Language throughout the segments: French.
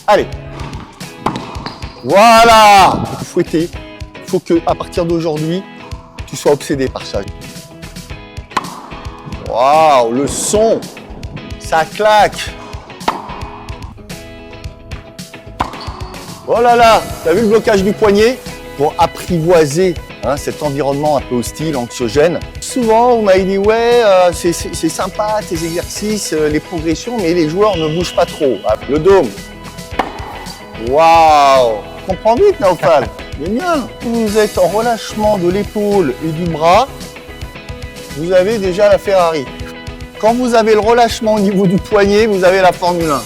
Allez. Voilà. Fouetter. Il faut que, à partir d'aujourd'hui, tu sois obsédé par ça. Waouh, le son, ça claque. Oh là là, t'as vu le blocage du poignet? Pour apprivoiser cet environnement un peu hostile, anxiogène. Souvent, vous m'avez dit, ouais, c'est sympa tes exercices, les progressions, mais les joueurs ne bougent pas trop. Le dôme. Waouh, je comprends vite, Naofal. Génial. Vous êtes en relâchement de l'épaule et du bras, vous avez déjà la Ferrari. Quand vous avez le relâchement au niveau du poignet, vous avez la Formule 1.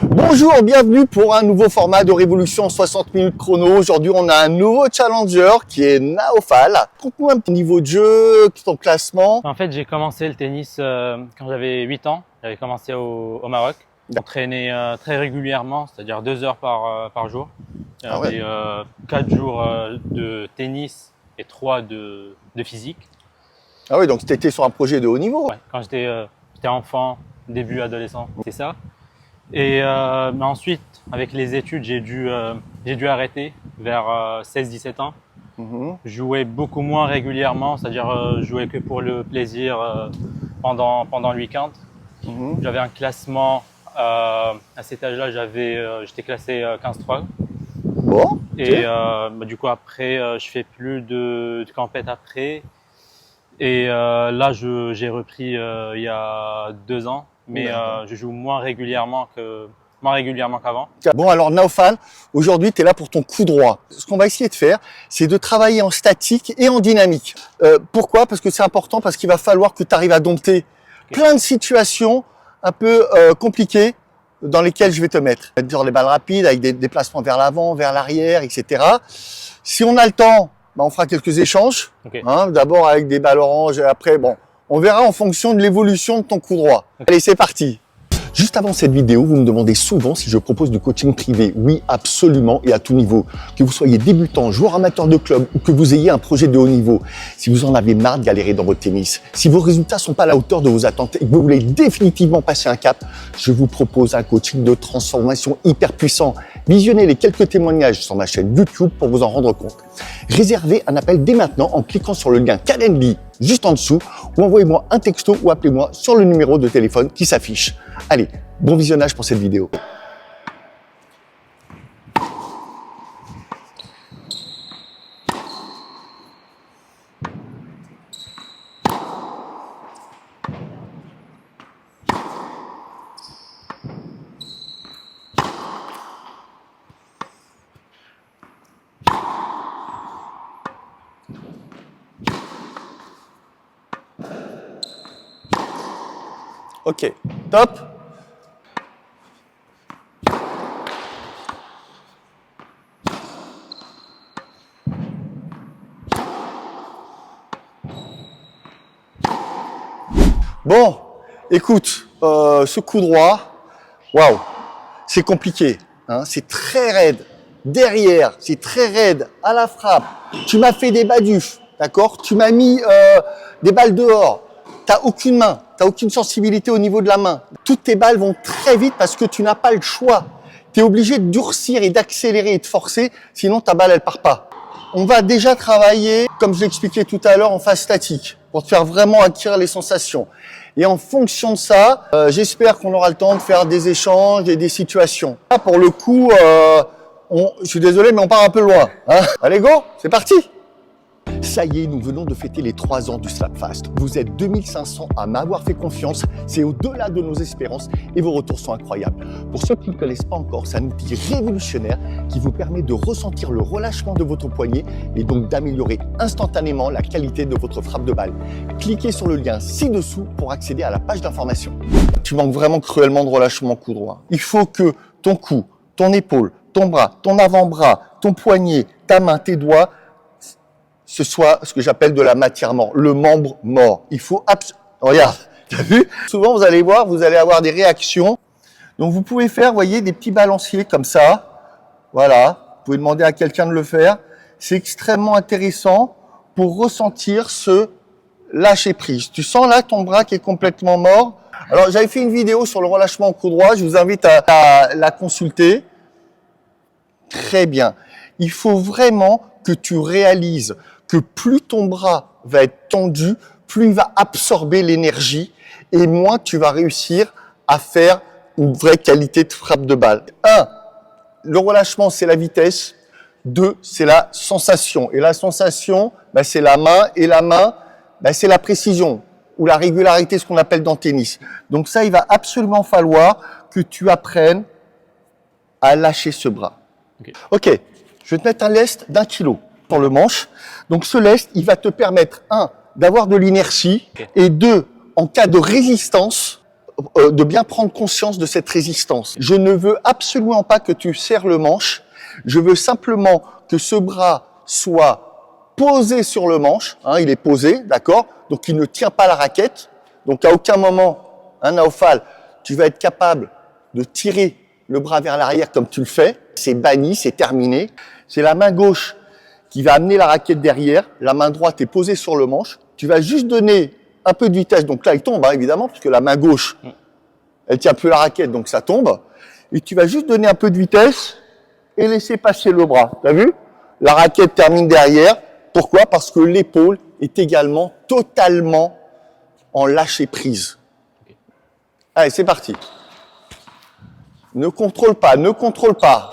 Bonjour, bienvenue pour un nouveau format de Révolution 60 minutes chrono. Aujourd'hui, on a un nouveau challenger qui est Naofal. Raconte-nous un petit niveau de jeu, ton classement. En fait, j'ai commencé le tennis quand j'avais 8 ans. J'avais commencé au Maroc. J'entraînais très régulièrement, c'est-à-dire 2 heures par jour. J'avais 4 jours de tennis et 3 de physique. Ah oui, donc tu étais sur un projet de haut niveau. Ouais, quand j'étais enfant, début adolescent, c'est ça. Et mais ensuite, avec les études, j'ai dû arrêter vers 16-17 ans. Je jouais beaucoup moins régulièrement, c'est-à-dire je jouais que pour le plaisir pendant le week-end. J'avais un classement, à cet âge-là, j'étais classé 15-3. Bon. Et du coup, après, je fais plus de compète après. Et là, j'ai repris il y a 2 ans. Mais je joue moins régulièrement qu'avant. Bon, alors Naofal, aujourd'hui, tu es là pour ton coup droit. Ce qu'on va essayer de faire, c'est de travailler en statique et en dynamique. Pourquoi? Parce que c'est important, parce qu'il va falloir que tu arrives à dompter plein de situations un peu compliquées dans lesquelles je vais te mettre. Sur les balles rapides, avec des déplacements vers l'avant, vers l'arrière, etc. Si on a le temps, on fera quelques échanges. D'abord avec des balles oranges et après, bon, on verra en fonction de l'évolution de ton coup droit. Allez, c'est parti. Juste avant cette vidéo, vous me demandez souvent si je propose du coaching privé. Oui, absolument et à tout niveau. Que vous soyez débutant, joueur amateur de club ou que vous ayez un projet de haut niveau. Si vous en avez marre de galérer dans votre tennis, si vos résultats sont pas à la hauteur de vos attentes et que vous voulez définitivement passer un cap, je vous propose un coaching de transformation hyper puissant. Visionnez les quelques témoignages sur ma chaîne YouTube pour vous en rendre compte. Réservez un appel dès maintenant en cliquant sur le lien Calendly juste en dessous ou envoyez-moi un texto ou appelez-moi sur le numéro de téléphone qui s'affiche. Allez, bon visionnage pour cette vidéo. Ok, top. Bon, écoute, ce coup droit, waouh, c'est compliqué, c'est très raide. Derrière, c'est très raide à la frappe. Tu m'as fait des badufs, d'accord? Tu m'as mis des balles dehors. T'as aucune main, t'as aucune sensibilité au niveau de la main. Toutes tes balles vont très vite parce que tu n'as pas le choix. Tu es obligé de durcir et d'accélérer et de forcer, sinon ta balle elle part pas. On va déjà travailler, comme je l'expliquais tout à l'heure, en phase statique, pour te faire vraiment acquérir les sensations. Et en fonction de ça, j'espère qu'on aura le temps de faire des échanges et des situations. Là, pour le coup, je suis désolé, mais on part un peu loin. Allez, go, c'est parti! Ça y est, nous venons de fêter les 3 ans du Slapfast. Vous êtes 2500 à m'avoir fait confiance, c'est au-delà de nos espérances et vos retours sont incroyables. Pour ceux qui ne connaissent pas encore, c'est un outil révolutionnaire qui vous permet de ressentir le relâchement de votre poignet et donc d'améliorer instantanément la qualité de votre frappe de balle. Cliquez sur le lien ci-dessous pour accéder à la page d'information. Tu manques vraiment cruellement de relâchement coup droit. Il faut que ton cou, ton épaule, ton bras, ton avant-bras, ton poignet, ta main, tes doigts, ce soit ce que j'appelle de la matière morte, le membre mort. Il faut regarde, t'as vu? Souvent, vous allez voir, vous allez avoir des réactions. Donc, vous pouvez faire, vous voyez, des petits balanciers comme ça. Voilà. Vous pouvez demander à quelqu'un de le faire. C'est extrêmement intéressant pour ressentir ce lâcher prise. Tu sens là ton bras qui est complètement mort. Alors, j'avais fait une vidéo sur le relâchement au coup droit. Je vous invite à la consulter. Très bien. Il faut vraiment que tu réalises que plus ton bras va être tendu, plus il va absorber l'énergie et moins tu vas réussir à faire une vraie qualité de frappe de balle. 1. Le relâchement, c'est la vitesse. 2, c'est la sensation. Et la sensation, c'est la main. Et la main, c'est la précision ou la régularité, ce qu'on appelle dans le tennis. Donc ça, il va absolument falloir que tu apprennes à lâcher ce bras. Ok, je vais te mettre un lest d'1 kilo sur le manche. Donc ce lest, il va te permettre, 1, d'avoir de l'inertie, et 2, en cas de résistance, de bien prendre conscience de cette résistance. Je ne veux absolument pas que tu serres le manche. Je veux simplement que ce bras soit posé sur le manche. Il est posé, d'accord? Donc il ne tient pas la raquette. Donc à aucun moment, Naofal, tu vas être capable de tirer le bras vers l'arrière comme tu le fais. C'est banni, c'est terminé. C'est la main gauche qui va amener la raquette derrière. La main droite est posée sur le manche. Tu vas juste donner un peu de vitesse. Donc là, il tombe, évidemment, puisque la main gauche, elle tient plus la raquette, donc ça tombe. Et tu vas juste donner un peu de vitesse et laisser passer le bras. T'as vu? La raquette termine derrière. Pourquoi? Parce que l'épaule est également totalement en lâcher prise. Allez, c'est parti. Ne contrôle pas, ne contrôle pas.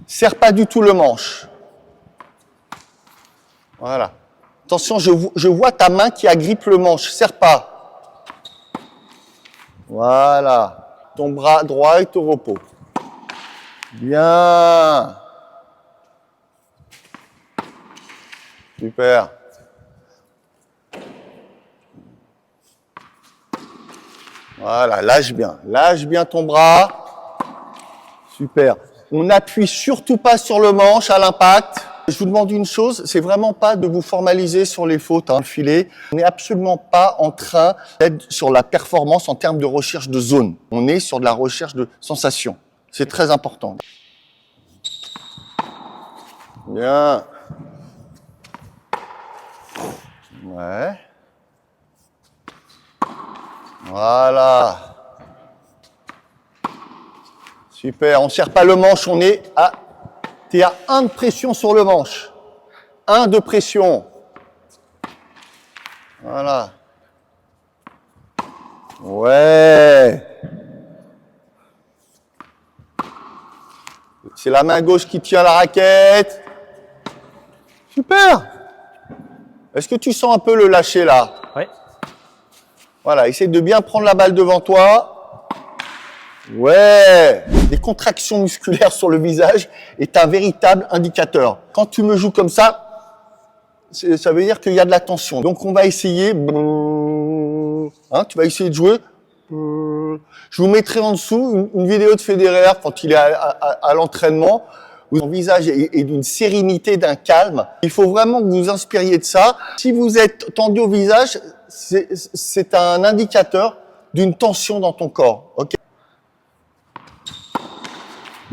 Serre pas du tout le manche. Voilà. Attention, je vois ta main qui agrippe le manche. Serre pas. Voilà. Ton bras droit est au repos. Bien. Super. Voilà, lâche bien ton bras. Super. On n'appuie surtout pas sur le manche à l'impact. Je vous demande une chose, c'est vraiment pas de vous formaliser sur les fautes, le filet. On n'est absolument pas en train d'être sur la performance en termes de recherche de zone. On est sur de la recherche de sensation. C'est très important. Bien. Ouais. Voilà. Super, on ne serre pas le manche, t'es à 1 de pression sur le manche. 1 de pression. Voilà. Ouais. C'est la main gauche qui tient la raquette. Super. Est-ce que tu sens un peu le lâcher là? Oui. Voilà, essaie de bien prendre la balle devant toi. Ouais. Les contractions musculaires sur le visage est un véritable indicateur. Quand tu me joues comme ça, ça veut dire qu'il y a de la tension. Donc on va essayer. Tu vas essayer de jouer. Je vous mettrai en dessous une vidéo de Federer quand il est à l'entraînement. Son visage est d'une sérénité, d'un calme. Il faut vraiment que vous vous inspiriez de ça. Si vous êtes tendu au visage, c'est un indicateur d'une tension dans ton corps. Ok.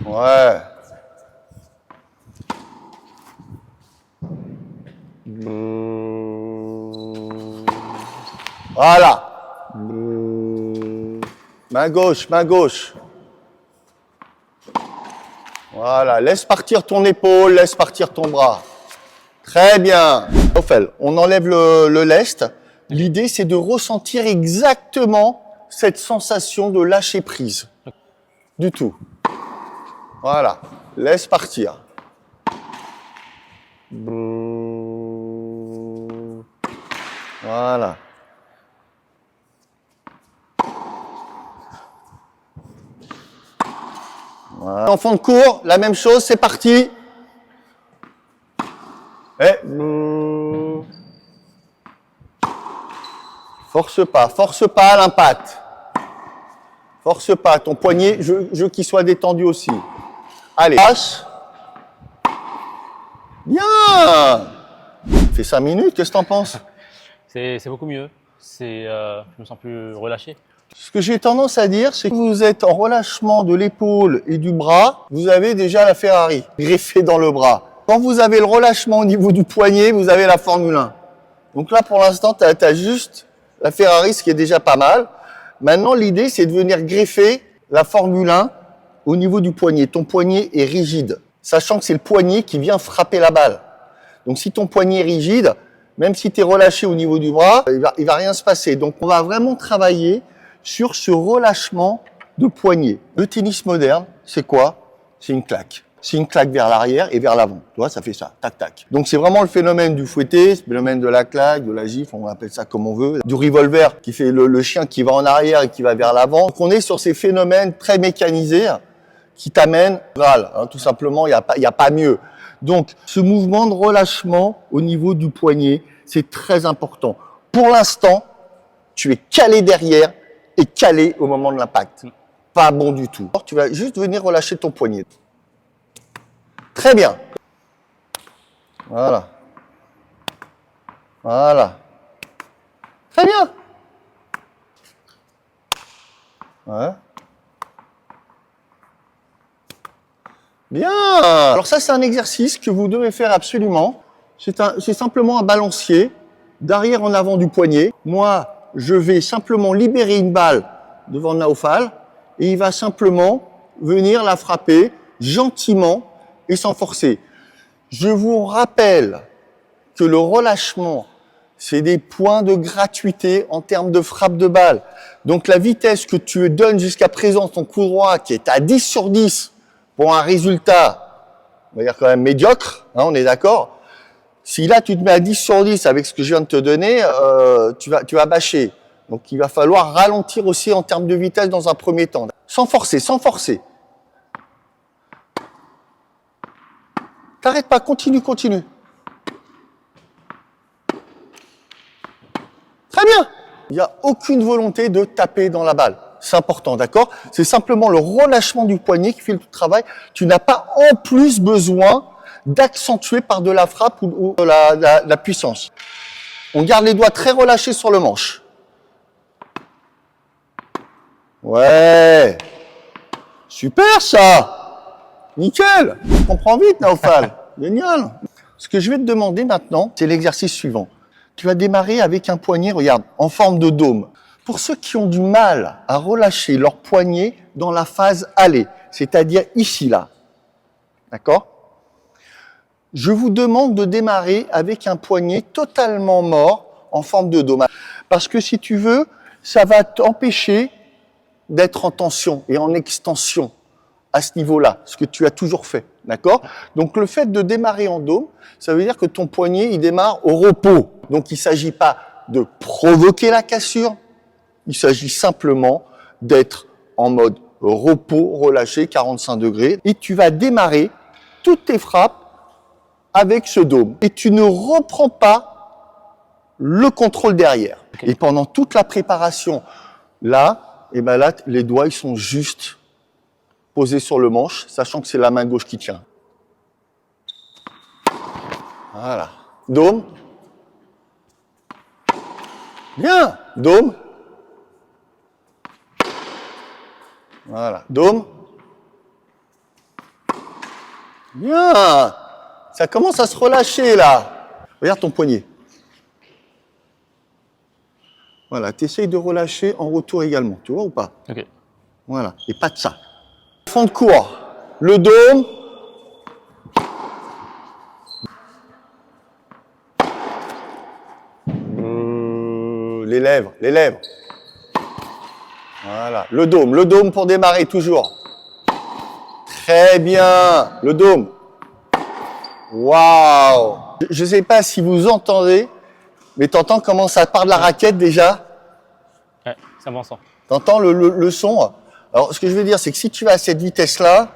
Ouais. Voilà. Main gauche, main gauche. Voilà, laisse partir ton épaule, laisse partir ton bras. Très bien. On enlève le lest. L'idée, c'est de ressentir exactement cette sensation de lâcher prise. Du tout. Voilà, laisse partir. Voilà. Voilà. Enfant de cours, la même chose, c'est parti. Et force pas à l'impact. Force pas, ton poignet, je veux qu'il soit détendu aussi. Allez, passe. Bien. Fais 5 minutes, qu'est-ce que t'en penses? C'est beaucoup mieux. Je me sens plus relâché. Ce que j'ai tendance à dire, c'est que vous êtes en relâchement de l'épaule et du bras, vous avez déjà la Ferrari greffée dans le bras. Quand vous avez le relâchement au niveau du poignet, vous avez la Formule 1. Donc là, pour l'instant, tu as juste la Ferrari, ce qui est déjà pas mal. Maintenant, l'idée, c'est de venir greffer la Formule 1 au niveau du poignet. Ton poignet est rigide, sachant que c'est le poignet qui vient frapper la balle. Donc si ton poignet est rigide, même si tu es relâché au niveau du bras, il va rien se passer. Donc on va vraiment travailler sur ce relâchement de poignet. Le tennis moderne, c'est quoi? C'est une claque. C'est une claque vers l'arrière et vers l'avant. Tu vois, ça fait ça, tac, tac. Donc c'est vraiment le phénomène du fouetté, le phénomène de la claque, de la gifle, on appelle ça comme on veut, du revolver qui fait le chien qui va en arrière et qui va vers l'avant. Donc on est sur ces phénomènes très mécanisés qui t'amènent Graal, hein, tout simplement, il y a pas mieux. Donc ce mouvement de relâchement au niveau du poignet, c'est très important. Pour l'instant, tu es calé derrière et calé au moment de l'impact. Pas bon du tout. Alors, tu vas juste venir relâcher ton poignet. Très bien. Voilà. Voilà. Très bien. Ouais. Bien. Alors ça, c'est un exercice que vous devez faire absolument. C'est simplement un balancier d'arrière en avant du poignet. Moi, je vais simplement libérer une balle devant Naofal et il va simplement venir la frapper gentiment et sans forcer. Je vous rappelle que le relâchement, c'est des points de gratuité en termes de frappe de balle. Donc la vitesse que tu donnes jusqu'à présent, ton coup droit qui est à 10 sur 10 pour un résultat, on va dire quand même médiocre, hein, on est d'accord. Si là tu te mets à 10 sur 10 avec ce que je viens de te donner, tu vas bâcher. Donc il va falloir ralentir aussi en termes de vitesse dans un premier temps. Sans forcer, sans forcer. T'arrêtes pas, continue, continue. Très bien. Il n'y a aucune volonté de taper dans la balle. C'est important, d'accord? C'est simplement le relâchement du poignet qui fait le travail. Tu n'as pas en plus besoin d'accentuer par de la frappe ou de la puissance. On garde les doigts très relâchés sur le manche. Ouais. Super ça. Nickel. On comprend vite, Naofal. Génial. Ce que je vais te demander maintenant, c'est l'exercice suivant. Tu vas démarrer avec un poignet, regarde, en forme de dôme. Pour ceux qui ont du mal à relâcher leur poignet dans la phase aller, c'est-à-dire ici, là. D'accord? Je vous demande de démarrer avec un poignet totalement mort en forme de dôme. Parce que si tu veux, ça va t'empêcher d'être en tension et en extension à ce niveau-là, ce que tu as toujours fait, d'accord? Donc le fait de démarrer en dôme, ça veut dire que ton poignet, il démarre au repos. Donc il ne s'agit pas de provoquer la cassure, il s'agit simplement d'être en mode repos, relâché, 45 degrés. Et tu vas démarrer toutes tes frappes avec ce dôme. Et tu ne reprends pas le contrôle derrière. Okay. Et pendant toute la préparation, là, et ben là, les doigts, ils sont juste posés sur le manche, sachant que c'est la main gauche qui tient. Voilà. Dôme. Bien. Dôme. Voilà. Dôme. Bien. Ça commence à se relâcher, là. Regarde ton poignet. Voilà. Tu essayes de relâcher en retour également. Tu vois ou pas? Ok. Voilà. Et pas de ça. Fond de cours. Le dôme. Les lèvres. Les lèvres. Voilà. Le dôme pour démarrer toujours. Très bien. Le dôme. Waouh. Je ne sais pas si vous entendez, mais t'entends comment ça part de la raquette déjà? Ouais, c'est un bon son. T'entends le son? Alors, ce que je veux dire, c'est que si tu vas à cette vitesse-là,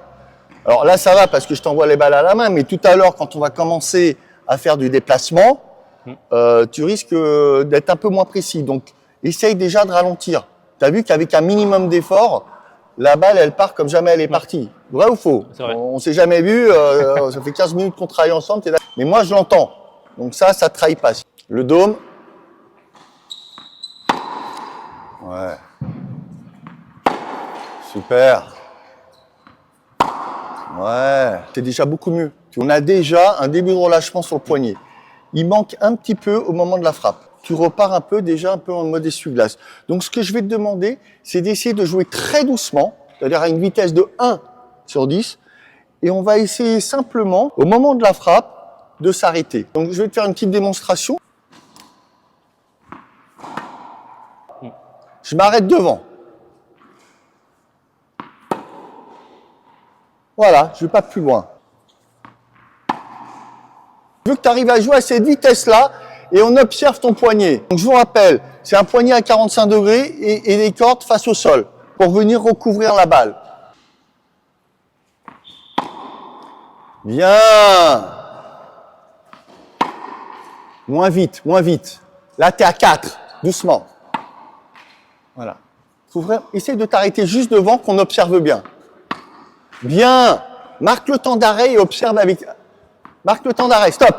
alors là, ça va parce que je t'envoie les balles à la main, mais tout à l'heure, quand on va commencer à faire du déplacement, tu risques d'être un peu moins précis. Donc, essaye déjà de ralentir. Tu as vu qu'avec un minimum d'effort, la balle, elle part comme jamais elle est partie. Vrai ou faux? C'est vrai. On s'est jamais vu, ça fait 15 minutes qu'on travaille ensemble. Mais moi, je l'entends. Donc ça ne trahit pas. Le dôme. Ouais. Super. Ouais. C'est déjà beaucoup mieux. On a déjà un début de relâchement sur le poignet. Il manque un petit peu au moment de la frappe. Tu repars un peu en mode essuie-glace. Donc, ce que je vais te demander, c'est d'essayer de jouer très doucement, c'est-à-dire à une vitesse de 1 sur 10. Et on va essayer simplement, au moment de la frappe, de s'arrêter. Donc je vais te faire une petite démonstration. Je m'arrête devant. Voilà, je ne vais pas plus loin. Je veux que tu arrives à jouer à cette vitesse-là et on observe ton poignet. Donc je vous rappelle, c'est un poignet à 45 degrés et les cordes face au sol pour venir recouvrir la balle. Bien. Moins vite, moins vite. Là, tu es à 4, doucement. Voilà. Essaye de t'arrêter juste devant qu'on observe bien. Bien. Marque le temps d'arrêt et observe avec... Marque le temps d'arrêt. Stop.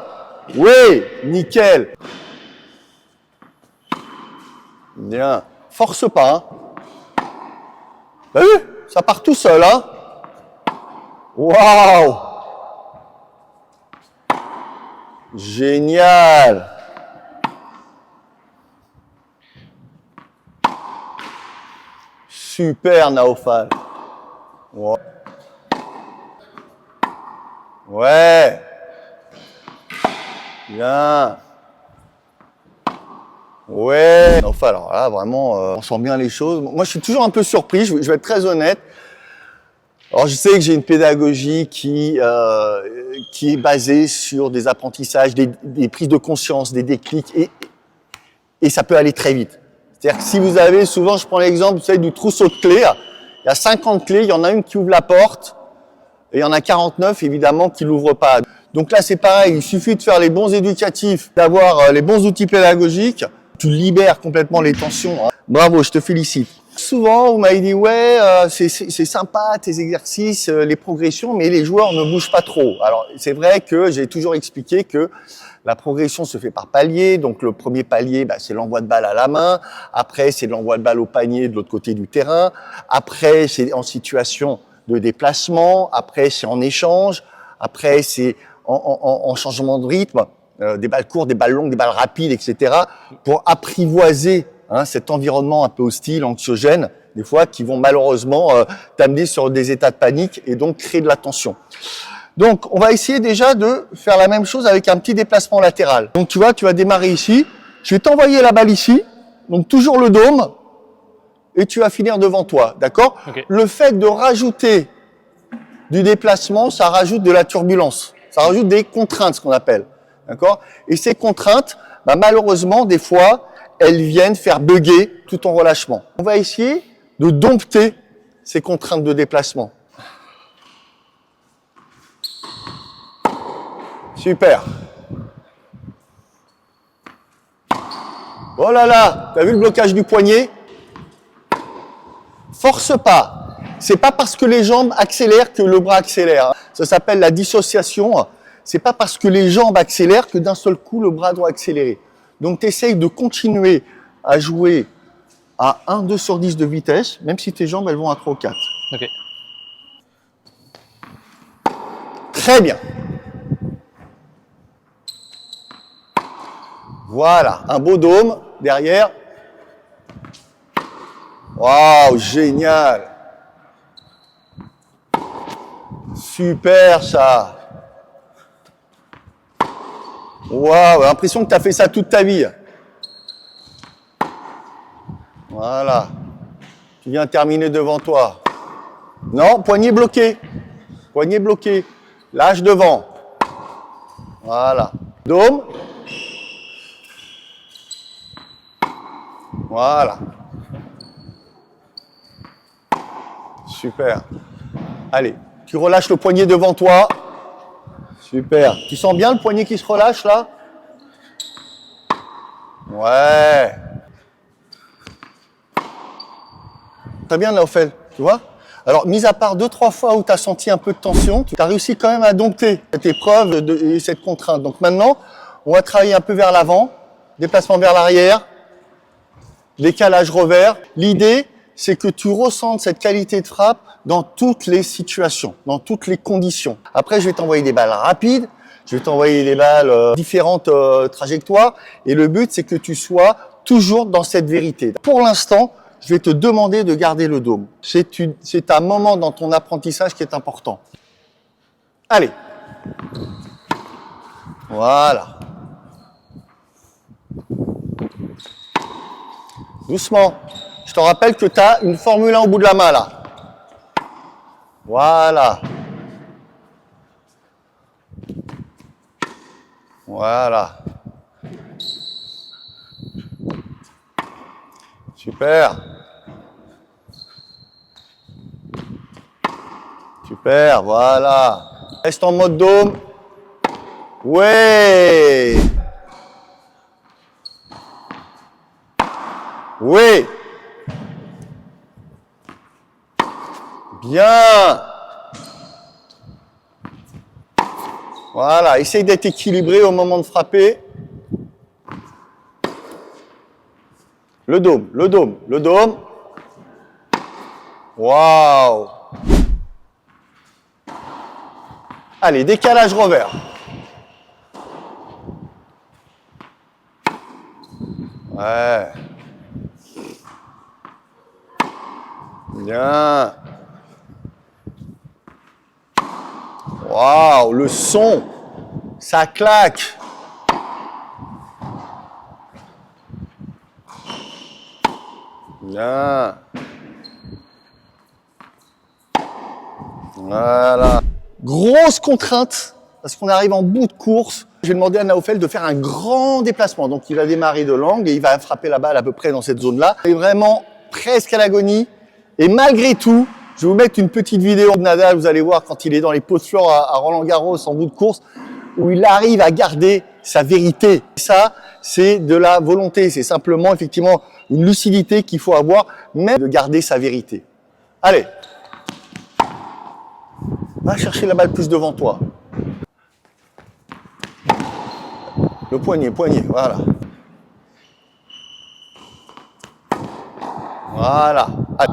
Oui, nickel. Bien. Force pas. Hein. T'as vu? Ça part tout seul. Hein. Waouh. Génial. Super, Naofal. Ouais. Ouais. Bien. Ouais. Naofal, alors là, vraiment, on sent bien les choses. Moi, je suis toujours un peu surpris, je vais être très honnête. Alors, je sais que j'ai une pédagogie qui est basée sur des apprentissages, des prises de conscience, des déclics, et ça peut aller très vite. C'est-à-dire que si vous avez, souvent, je prends l'exemple, vous savez, du trousseau de clés. Il y a 50 clés, il y en a une qui ouvre la porte, et il y en a 49, évidemment, qui l'ouvrent pas. Donc là, c'est pareil, il suffit de faire les bons éducatifs, d'avoir les bons outils pédagogiques, tu libères complètement les tensions. Hein. Bravo, je te félicite. Souvent, vous m'avez dit, ouais, c'est sympa tes exercices, les progressions, mais les joueurs ne bougent pas trop. Alors, c'est vrai que j'ai toujours expliqué que la progression se fait par palier. Donc, le premier palier, c'est l'envoi de balle à la main. Après, c'est l'envoi de balle au panier de l'autre côté du terrain. Après, c'est en situation de déplacement. Après, c'est en échange. Après, c'est en changement de rythme. Des balles courtes, des balles longues, des balles rapides, etc. pour apprivoiser cet environnement un peu hostile, anxiogène, des fois, qui vont malheureusement t'amener sur des états de panique et donc créer de la tension. Donc, on va essayer déjà de faire la même chose avec un petit déplacement latéral. Donc, tu vois, tu vas démarrer ici. Je vais t'envoyer la balle ici. Donc, toujours le dôme. Et tu vas finir devant toi. D'accord? Okay. Le fait de rajouter du déplacement, ça rajoute de la turbulence. Ça rajoute des contraintes, ce qu'on appelle. D'accord? Et ces contraintes, malheureusement, des fois, elles viennent faire bugger tout ton relâchement. On va essayer de dompter ces contraintes de déplacement. Super. Oh là là, t'as vu le blocage du poignet? Force pas. C'est pas parce que les jambes accélèrent que le bras accélère. Ça s'appelle la dissociation. C'est pas parce que les jambes accélèrent que d'un seul coup le bras doit accélérer. Donc tu essayes de continuer à jouer à 1, 2 sur 10 de vitesse, même si tes jambes elles vont à 3 ou 4. Ok. Très bien. Voilà, un beau dôme derrière. Waouh, génial. Super ça. Waouh, l'impression que tu as fait ça toute ta vie. Voilà. Tu viens terminer devant toi. Non, poignet bloqué. Poignet bloqué. Lâche devant. Voilà. Dôme. Voilà. Super. Allez, tu relâches le poignet devant toi. Super. Tu sens bien le poignet qui se relâche là? Ouais. Très bien, Naofel, tu vois? Alors, mis à part 2-3 fois où tu as senti un peu de tension, tu as réussi quand même à dompter cette épreuve et cette contrainte. Donc maintenant, on va travailler un peu vers l'avant, déplacement vers l'arrière, décalage revers. L'idée, c'est que tu ressentes cette qualité de frappe dans toutes les situations, dans toutes les conditions. Après, je vais t'envoyer des balles rapides, je vais t'envoyer des balles différentes trajectoires. Et le but, c'est que tu sois toujours dans cette vérité. Pour l'instant, je vais te demander de garder le dôme. C'est un moment dans ton apprentissage qui est important. Allez. Voilà. Doucement. Je te rappelle que tu as une Formule 1 au bout de la main, là. Voilà. Voilà. Super. Super, voilà. Reste en mode dôme. Ouais. Oui. Bien. Voilà, essaye d'être équilibré au moment de frapper. Le dôme, le dôme, le dôme. Waouh. Allez, décalage revers. Ouais. Bien. Waouh, le son, ça claque. Bien. Voilà. Grosse contrainte, parce qu'on arrive en bout de course. Je vais demander à Naofel de faire un grand déplacement. Donc, il va démarrer de l'angle et il va frapper la balle à peu près dans cette zone-là. Il est vraiment presque à l'agonie. Et malgré tout, je vais vous mettre une petite vidéo de Nadal. Vous allez voir quand il est dans les pots de fleurs à Roland-Garros en bout de course, où il arrive à garder sa vérité. Ça, c'est de la volonté. C'est simplement, effectivement, une lucidité qu'il faut avoir, même de garder sa vérité. Allez. Va chercher la balle plus devant toi. Le poignet, voilà. Voilà. Allez.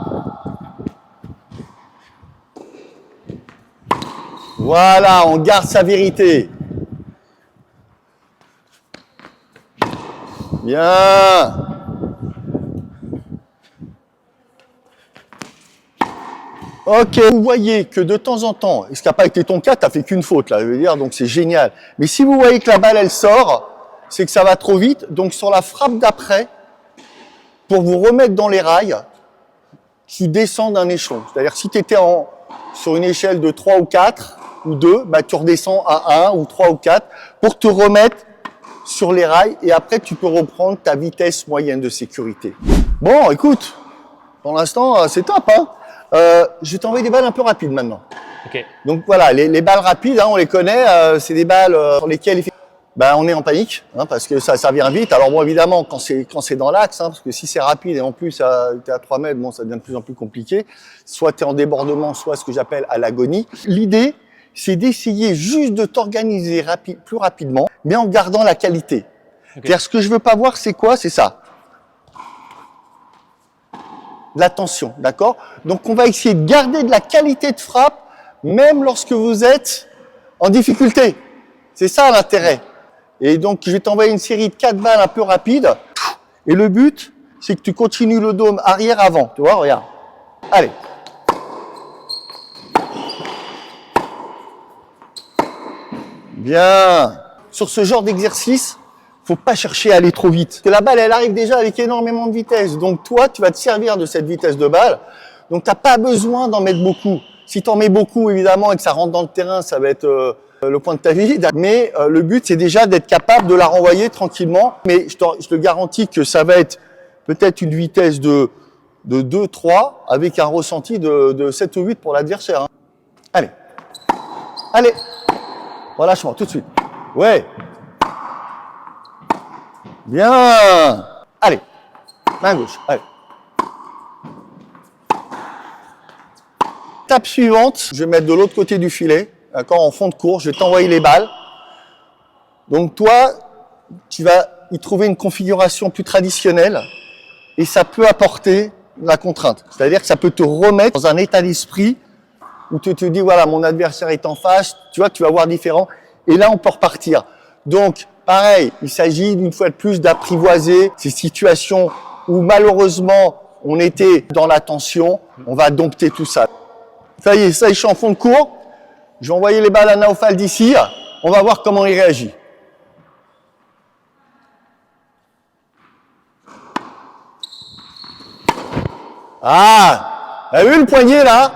Voilà, on garde sa vérité. Bien. Ok, vous voyez que de temps en temps, et ce qui n'a pas été ton cas, tu n'as fait qu'une faute, là, je veux dire, donc c'est génial. Mais si vous voyez que la balle, elle sort, c'est que ça va trop vite. Donc sur la frappe d'après, pour vous remettre dans les rails, tu descends d'un échelon. C'est-à-dire si tu étais sur une échelle de 3 ou 4 ou 2, bah, tu redescends à 1 ou 3 ou 4 pour te remettre sur les rails et après tu peux reprendre ta vitesse moyenne de sécurité. Bon, écoute, pour l'instant, c'est top, hein. Je vais t'envoyer des balles un peu rapides maintenant. Ok. Donc voilà, les balles rapides, hein, on les connaît, c'est des balles sur lesquelles on est en panique, hein, parce que ça vient vite. Alors bon, évidemment, quand c'est dans l'axe, hein, parce que si c'est rapide et en plus tu es à 3 mètres, bon, ça devient de plus en plus compliqué. Soit tu es en débordement, soit ce que j'appelle à l'agonie. L'idée, c'est d'essayer juste de t'organiser plus rapidement, mais en gardant la qualité. Okay. C'est-à-dire, ce que je veux pas voir, c'est quoi? C'est ça. La tension, d'accord? Donc, on va essayer de garder de la qualité de frappe, même lorsque vous êtes en difficulté. C'est ça l'intérêt. Et donc, je vais t'envoyer une série de 4 balles un peu rapides. Et le but, c'est que tu continues le dôme arrière-avant. Tu vois, regarde. Allez. Bien. Sur ce genre d'exercice, faut pas chercher à aller trop vite. Parce que la balle, elle arrive déjà avec énormément de vitesse. Donc toi, tu vas te servir de cette vitesse de balle. Donc t'as pas besoin d'en mettre beaucoup. Si tu en mets beaucoup, évidemment, et que ça rentre dans le terrain, ça va être le point de ta vie. Mais le but, c'est déjà d'être capable de la renvoyer tranquillement. Mais je te garantis que ça va être peut-être une vitesse de 2, 3, avec un ressenti de 7 ou 8 pour l'adversaire. Hein. Allez. Allez. Relâchement, tout de suite. Ouais. Bien. Allez. Main gauche. Allez. Étape suivante, je vais mettre de l'autre côté du filet, d'accord, en fond de course, je vais t'envoyer les balles. Donc toi, tu vas y trouver une configuration plus traditionnelle et ça peut apporter la contrainte. C'est-à-dire que ça peut te remettre dans un état d'esprit où tu te dis, voilà, mon adversaire est en face, tu vois, tu vas voir différent. Et là, on peut repartir. Donc, pareil, il s'agit d'une fois de plus d'apprivoiser ces situations où malheureusement, on était dans la tension, on va dompter tout ça. Ça y est, je suis en fond de cours. Je vais envoyer les balles à Naufal d'ici. On va voir comment il réagit. Ah, t'as vu le poignet là?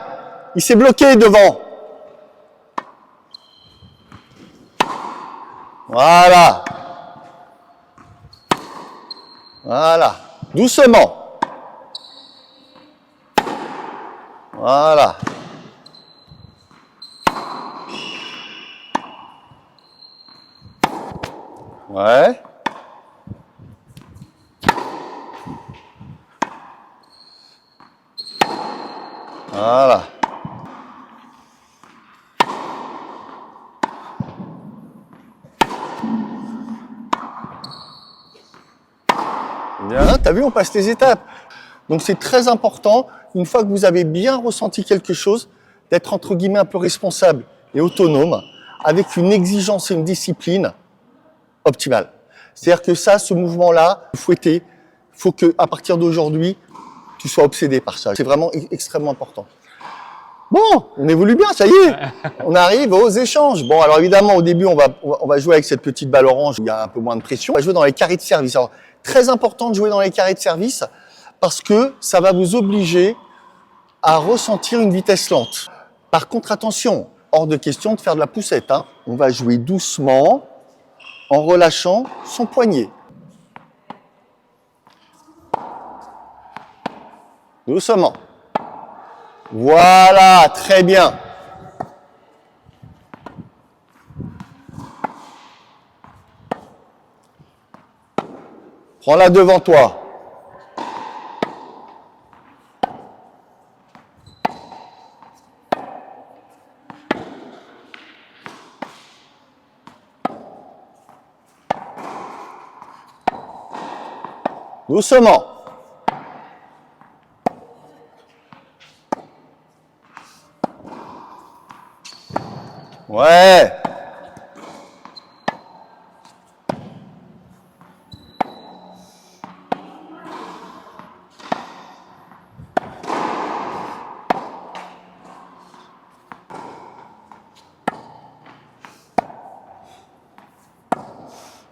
Il s'est bloqué devant. Voilà. Voilà. Doucement. Voilà. Ouais. Voilà. Bien, t'as vu, on passe les étapes. Donc c'est très important, une fois que vous avez bien ressenti quelque chose, d'être entre guillemets un peu responsable et autonome, avec une exigence et une discipline optimale. C'est-à-dire que ça, ce mouvement-là, fouetter, il faut qu'à partir d'aujourd'hui, tu sois obsédé par ça. C'est vraiment extrêmement important. Bon, on évolue bien, ça y est. On arrive aux échanges. Bon, alors évidemment, au début, on va jouer avec cette petite balle orange où il y a un peu moins de pression. On va jouer dans les carrés de service. Alors, très important de jouer dans les carrés de service parce que ça va vous obliger à ressentir une vitesse lente. Par contre, attention, hors de question de faire de la poussette, hein. On va jouer doucement en relâchant son poignet. Doucement. Voilà, très bien. Prends-la devant toi. Doucement. Ouais.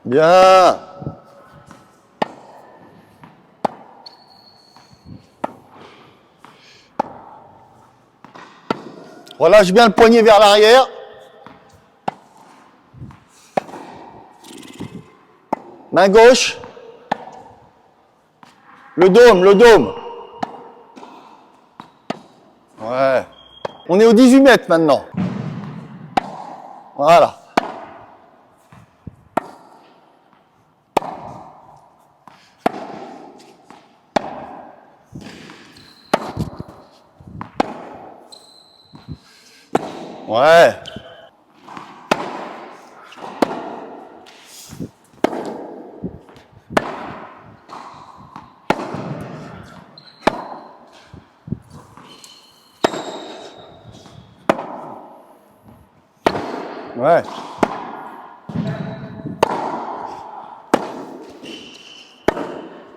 Bien. Relâche bien le poignet vers l'arrière. Main gauche. Le dôme, le dôme. Ouais. On est au 18 mètres maintenant. Voilà. Ouais. Ouais.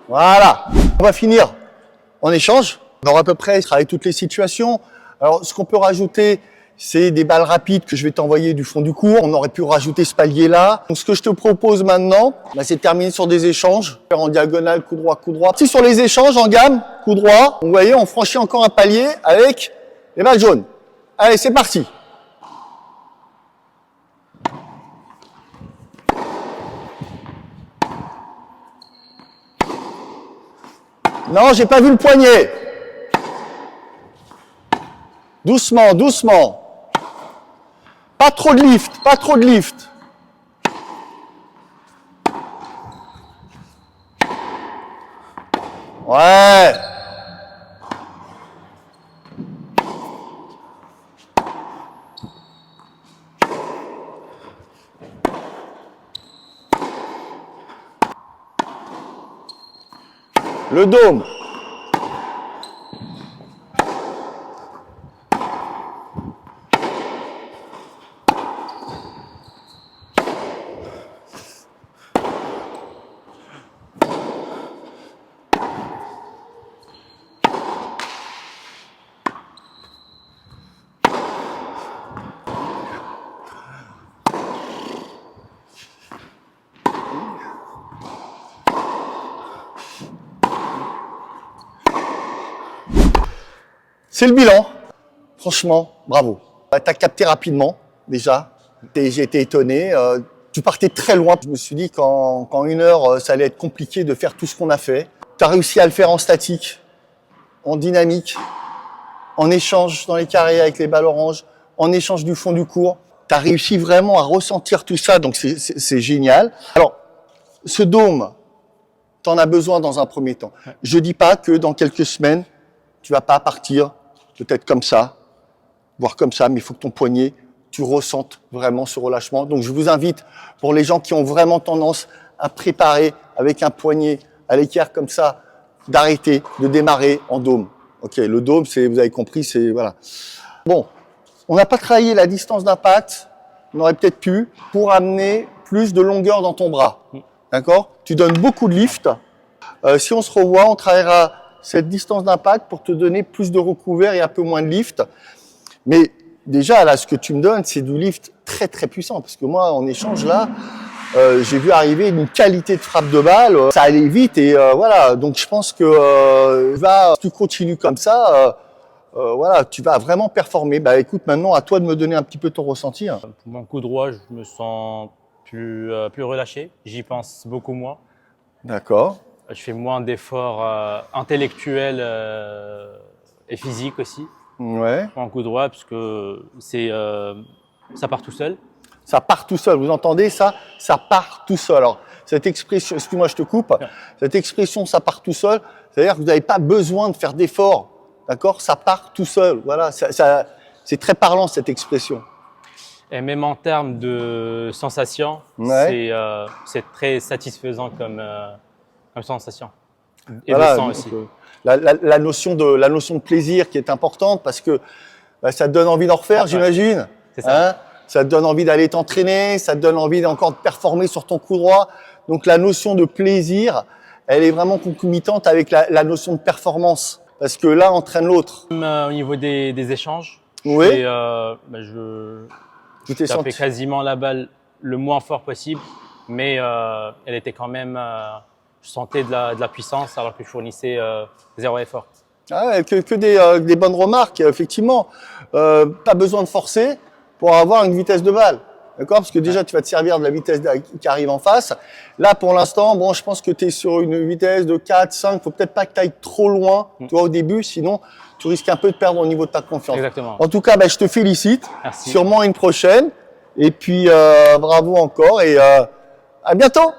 Voilà. On va finir en échange. On aura à peu près travaillé toutes les situations. Alors, ce qu'on peut rajouter, c'est des balles rapides que je vais t'envoyer du fond du cours. On aurait pu rajouter ce palier-là. Donc, ce que je te propose maintenant, c'est de terminer sur des échanges. Faire en diagonale, coup droit, coup droit. Si sur les échanges, en gamme, coup droit, vous voyez, on franchit encore un palier avec les balles jaunes. Allez, c'est parti. Non, j'ai pas vu le poignet. Doucement, doucement. Pas trop de lift, pas trop de lift. Ouais. Le dôme. C'est le bilan. Franchement, bravo. Tu as capté rapidement, déjà. J'ai été étonné. Tu partais très loin. Je me suis dit qu'en 1 heure, ça allait être compliqué de faire tout ce qu'on a fait. Tu as réussi à le faire en statique, en dynamique, en échange dans les carrés avec les balles oranges, en échange du fond du court. Tu as réussi vraiment à ressentir tout ça, donc c'est génial. Alors, ce dôme, tu en as besoin dans un premier temps. Je dis pas que dans quelques semaines, tu vas pas partir peut-être comme ça, voire comme ça, mais il faut que ton poignet, tu ressentes vraiment ce relâchement. Donc, je vous invite, pour les gens qui ont vraiment tendance à préparer avec un poignet à l'équerre comme ça, d'arrêter, de démarrer en dôme. Ok, le dôme, vous avez compris, c'est voilà. Bon, on n'a pas travaillé la distance d'impact, on aurait peut-être pu, pour amener plus de longueur dans ton bras. D'accord? Tu donnes beaucoup de lift. Si on se revoit, on travaillera cette distance d'impact pour te donner plus de recouvert et un peu moins de lift. Mais déjà, là, ce que tu me donnes, c'est du lift très, très puissant. Parce que moi, en échange, là, j'ai vu arriver une qualité de frappe de balle. Ça allait vite et voilà. Donc, je pense que si tu continues comme ça, voilà, tu vas vraiment performer. Bah, écoute, maintenant, à toi de me donner un petit peu ton ressenti. Pour mon coup droit, je me sens plus relâché. J'y pense beaucoup moins. D'accord. Je fais moins d'efforts intellectuels et physiques aussi. Ouais. Pour un coup droit, parce que ça part tout seul. Ça part tout seul. Vous entendez ça? Ça part tout seul. Alors, cette expression, excuse-moi, je te coupe. Cette expression, ça part tout seul, c'est-à-dire que vous n'avez pas besoin de faire d'efforts. D'accord? Ça part tout seul. Voilà. C'est très parlant, cette expression. Et même en termes de sensation, c'est très satisfaisant comme sensation. Et voilà, de sang aussi. La notion de plaisir qui est importante parce que ça te donne envie d'en refaire, j'imagine. C'est ça. Hein, ça te donne envie d'aller t'entraîner, ça te donne envie encore de performer sur ton coup droit. Donc la notion de plaisir, elle est vraiment concomitante avec la notion de performance. Parce que l'un entraîne l'autre. Au niveau des échanges, Oui. je tapais quasiment la balle le moins fort possible, mais elle était quand même, je sentais de la puissance alors que je fournissais zéro effort. Ah ouais, que des bonnes remarques, effectivement. Pas besoin de forcer pour avoir une vitesse de balle. D'accord? Parce que déjà, tu vas te servir de la vitesse qui arrive en face. Là, pour l'instant, bon, je pense que tu es sur une vitesse de 4, 5. Faut peut-être pas que tu ailles trop loin, toi, au début. Sinon, tu risques un peu de perdre au niveau de ta confiance. Exactement. En tout cas, je te félicite. Merci. Sûrement une prochaine. Et puis, bravo encore et à bientôt!